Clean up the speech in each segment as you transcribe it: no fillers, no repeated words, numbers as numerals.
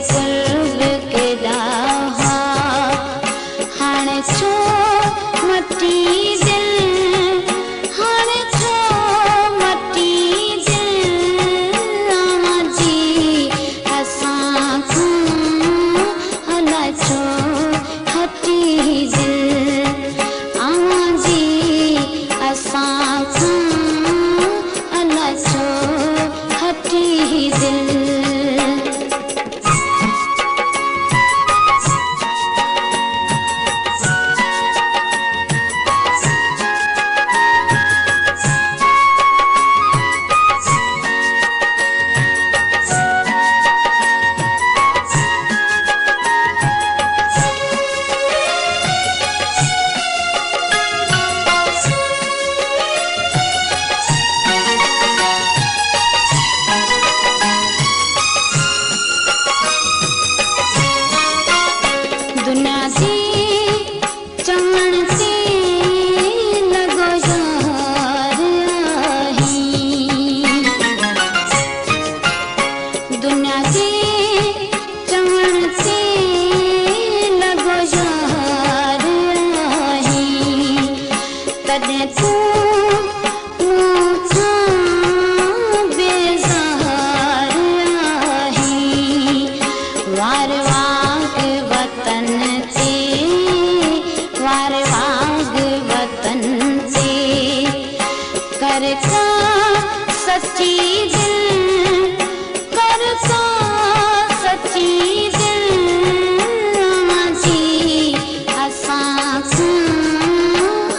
कुर्ब के दाहा हाणे छो मटी दिल हाणे छो मटी दिल आवां जी असां खां अलाए छो हटी दिल आवां जी असां खां अलाए छो हटी दिल। दुनिया जी चवण ते लॻो यार आहीं दुनिया जी चवण ते लॻो यार आहीं तॾहिं तूं मूंखां बेज़ार आहीं वार वाग वतन ते वार वाग वतन ते कर का सच्ची दिल कर का सच्ची दिल आवां जी असां खां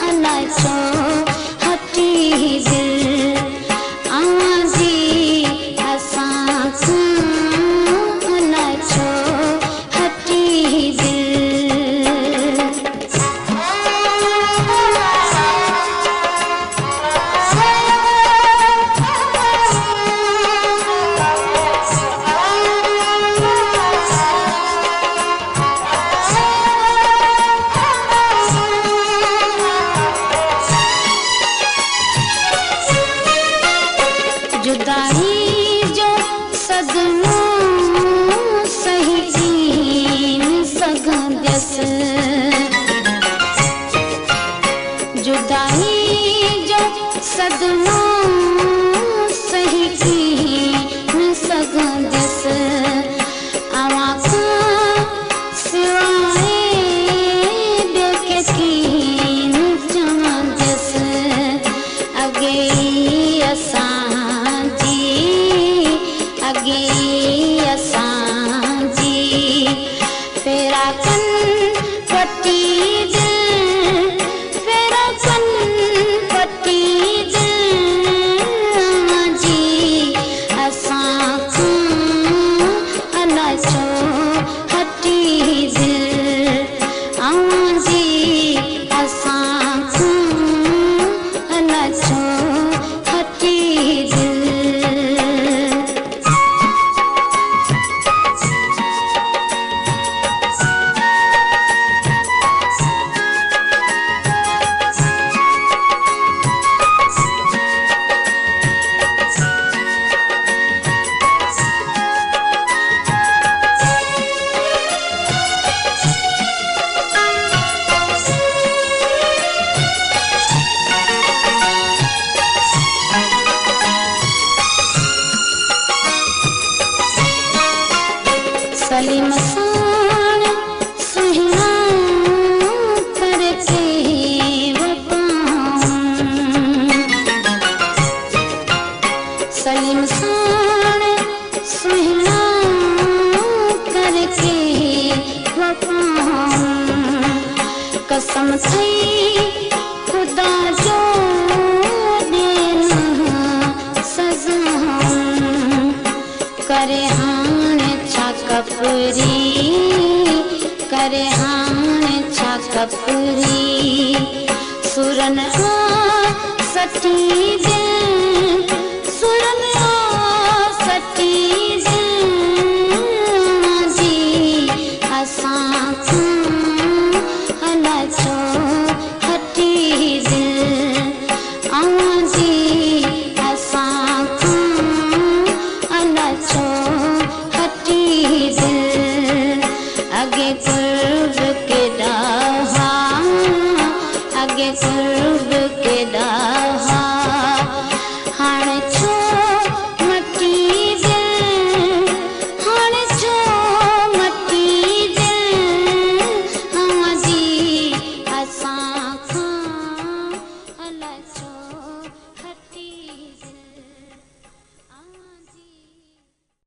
अलाए छो हटी दिल आवां जी असां खां अलाए छो हटी दिल। जुदाई जो सदमो सही थी न सघंदसि जुदाई जो सदमो सही थी न सघंदसि अवां खां सवाइ ॿियो कंहिंखे न चवंदसि अॻे ई असां अगे असां जी फेरा कन पटी दिल फेरा कन पटी दिल आवां जी असां खां अलाए छो हटी दिल आवां जी असां खां अलाए छो हटी दिल। सलीम साण सुहिणा करके वफ़ाऊं सलीम साण सुहिणा करके वफ़ाऊं कसम थई खुदा जो ॾियनि सज़ाऊं करे हाणे छा कपरी करे हाणे छा कपरी सुरन आ सटी दे